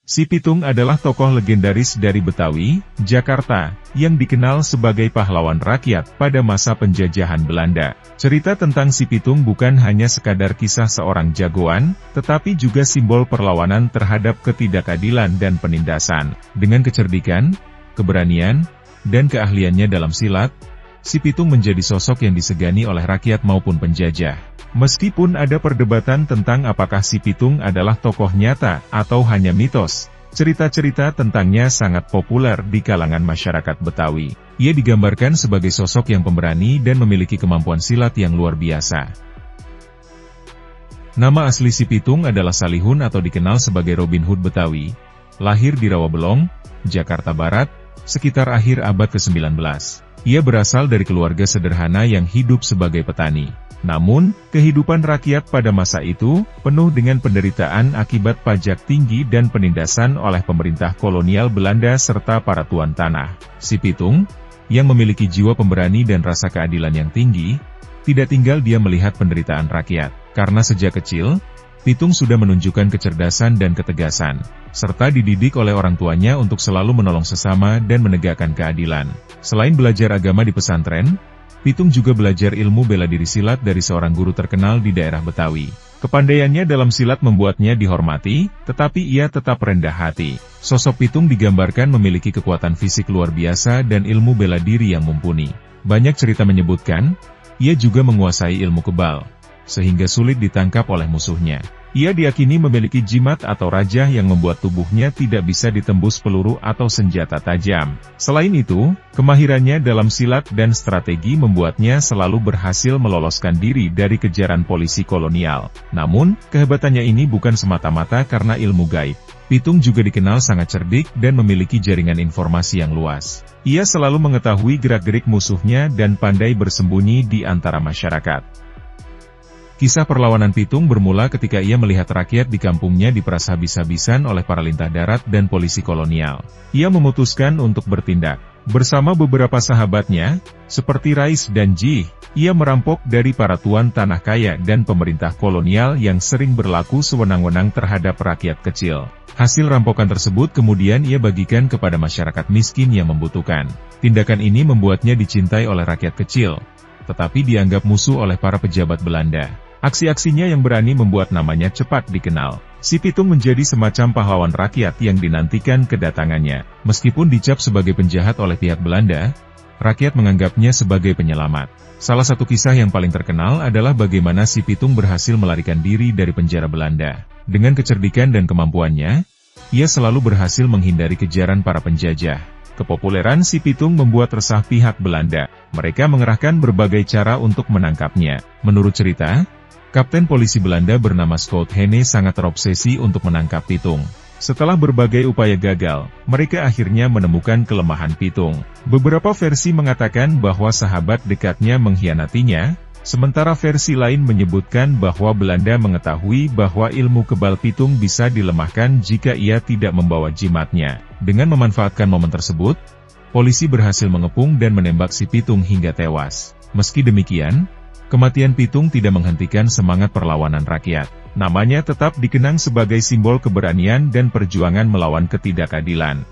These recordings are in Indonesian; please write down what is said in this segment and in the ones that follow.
Si Pitung adalah tokoh legendaris dari Betawi, Jakarta, yang dikenal sebagai pahlawan rakyat pada masa penjajahan Belanda. Cerita tentang Si Pitung bukan hanya sekadar kisah seorang jagoan, tetapi juga simbol perlawanan terhadap ketidakadilan dan penindasan. Dengan kecerdikan, keberanian, dan keahliannya dalam silat, Si Pitung menjadi sosok yang disegani oleh rakyat maupun penjajah. Meskipun ada perdebatan tentang apakah Si Pitung adalah tokoh nyata atau hanya mitos, cerita-cerita tentangnya sangat populer di kalangan masyarakat Betawi. Ia digambarkan sebagai sosok yang pemberani dan memiliki kemampuan silat yang luar biasa. Nama asli Si Pitung adalah Salihun atau dikenal sebagai Robin Hood Betawi. Lahir di Rawabelong, Jakarta Barat, sekitar akhir abad ke-19. Ia berasal dari keluarga sederhana yang hidup sebagai petani. Namun, kehidupan rakyat pada masa itu, penuh dengan penderitaan akibat pajak tinggi dan penindasan oleh pemerintah kolonial Belanda serta para tuan tanah. Si Pitung, yang memiliki jiwa pemberani dan rasa keadilan yang tinggi, tidak tinggal dia melihat penderitaan rakyat. Karena sejak kecil, Pitung sudah menunjukkan kecerdasan dan ketegasan, serta dididik oleh orang tuanya untuk selalu menolong sesama dan menegakkan keadilan. Selain belajar agama di pesantren, Pitung juga belajar ilmu bela diri silat dari seorang guru terkenal di daerah Betawi. Kepandaiannya dalam silat membuatnya dihormati, tetapi ia tetap rendah hati. Sosok Pitung digambarkan memiliki kekuatan fisik luar biasa dan ilmu bela diri yang mumpuni. Banyak cerita menyebutkan, ia juga menguasai ilmu kebal, sehingga sulit ditangkap oleh musuhnya. Ia diyakini memiliki jimat atau rajah yang membuat tubuhnya tidak bisa ditembus peluru atau senjata tajam. Selain itu, kemahirannya dalam silat dan strategi membuatnya selalu berhasil meloloskan diri dari kejaran polisi kolonial. Namun, kehebatannya ini bukan semata-mata karena ilmu gaib. Pitung juga dikenal sangat cerdik dan memiliki jaringan informasi yang luas. Ia selalu mengetahui gerak-gerik musuhnya dan pandai bersembunyi di antara masyarakat. Kisah perlawanan Pitung bermula ketika ia melihat rakyat di kampungnya diperas habis-habisan oleh para lintah darat dan polisi kolonial. Ia memutuskan untuk bertindak. Bersama beberapa sahabatnya, seperti Rais dan Ji, ia merampok dari para tuan tanah kaya dan pemerintah kolonial yang sering berlaku sewenang-wenang terhadap rakyat kecil. Hasil rampokan tersebut kemudian ia bagikan kepada masyarakat miskin yang membutuhkan. Tindakan ini membuatnya dicintai oleh rakyat kecil, tetapi dianggap musuh oleh para pejabat Belanda. Aksi-aksinya yang berani membuat namanya cepat dikenal. Si Pitung menjadi semacam pahlawan rakyat yang dinantikan kedatangannya. Meskipun dicap sebagai penjahat oleh pihak Belanda, rakyat menganggapnya sebagai penyelamat. Salah satu kisah yang paling terkenal adalah bagaimana Si Pitung berhasil melarikan diri dari penjara Belanda. Dengan kecerdikan dan kemampuannya, ia selalu berhasil menghindari kejaran para penjajah. Kepopuleran Si Pitung membuat resah pihak Belanda. Mereka mengerahkan berbagai cara untuk menangkapnya. Menurut cerita, Kapten polisi Belanda bernama Scott Henne sangat terobsesi untuk menangkap Pitung. Setelah berbagai upaya gagal, mereka akhirnya menemukan kelemahan Pitung. Beberapa versi mengatakan bahwa sahabat dekatnya mengkhianatinya, sementara versi lain menyebutkan bahwa Belanda mengetahui bahwa ilmu kebal Pitung bisa dilemahkan jika ia tidak membawa jimatnya. Dengan memanfaatkan momen tersebut, polisi berhasil mengepung dan menembak Si Pitung hingga tewas. Meski demikian, kematian Pitung tidak menghentikan semangat perlawanan rakyat. Namanya tetap dikenang sebagai simbol keberanian dan perjuangan melawan ketidakadilan.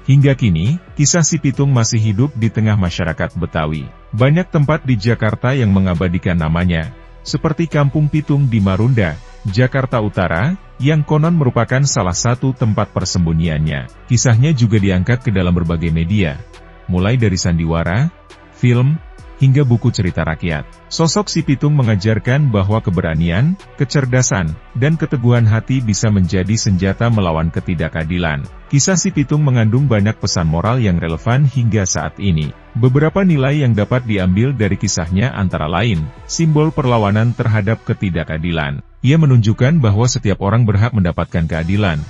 Hingga kini, kisah Si Pitung masih hidup di tengah masyarakat Betawi. Banyak tempat di Jakarta yang mengabadikan namanya, seperti Kampung Pitung di Marunda, Jakarta Utara, yang konon merupakan salah satu tempat persembunyiannya. Kisahnya juga diangkat ke dalam berbagai media, mulai dari sandiwara, film, hingga buku cerita rakyat. Sosok Si Pitung mengajarkan bahwa keberanian, kecerdasan, dan keteguhan hati bisa menjadi senjata melawan ketidakadilan. Kisah Si Pitung mengandung banyak pesan moral yang relevan hingga saat ini. Beberapa nilai yang dapat diambil dari kisahnya antara lain, simbol perlawanan terhadap ketidakadilan. Ia menunjukkan bahwa setiap orang berhak mendapatkan keadilan,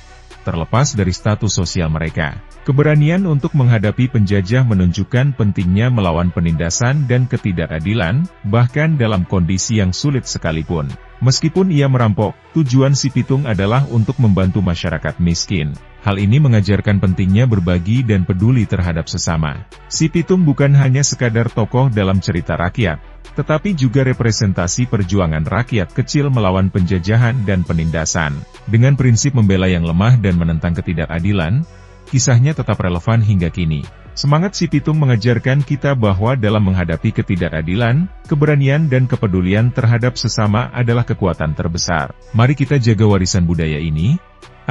terlepas dari status sosial mereka. Keberanian untuk menghadapi penjajah menunjukkan pentingnya melawan penindasan dan ketidakadilan, bahkan dalam kondisi yang sulit sekalipun. Meskipun ia merampok, tujuan Si Pitung adalah untuk membantu masyarakat miskin. Hal ini mengajarkan pentingnya berbagi dan peduli terhadap sesama. Si Pitung bukan hanya sekadar tokoh dalam cerita rakyat, tetapi juga representasi perjuangan rakyat kecil melawan penjajahan dan penindasan. Dengan prinsip membela yang lemah dan menentang ketidakadilan, kisahnya tetap relevan hingga kini. Semangat Si Pitung mengajarkan kita bahwa dalam menghadapi ketidakadilan, keberanian dan kepedulian terhadap sesama adalah kekuatan terbesar. Mari kita jaga warisan budaya ini,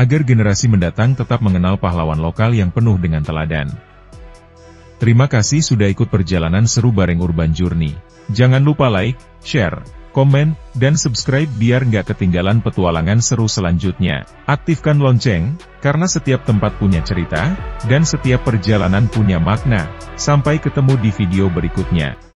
agar generasi mendatang tetap mengenal pahlawan lokal yang penuh dengan teladan. Terima kasih sudah ikut perjalanan seru bareng Urban Journey. Jangan lupa like, share, komen, dan subscribe biar nggak ketinggalan petualangan seru selanjutnya. Aktifkan lonceng, karena setiap tempat punya cerita, dan setiap perjalanan punya makna. Sampai ketemu di video berikutnya.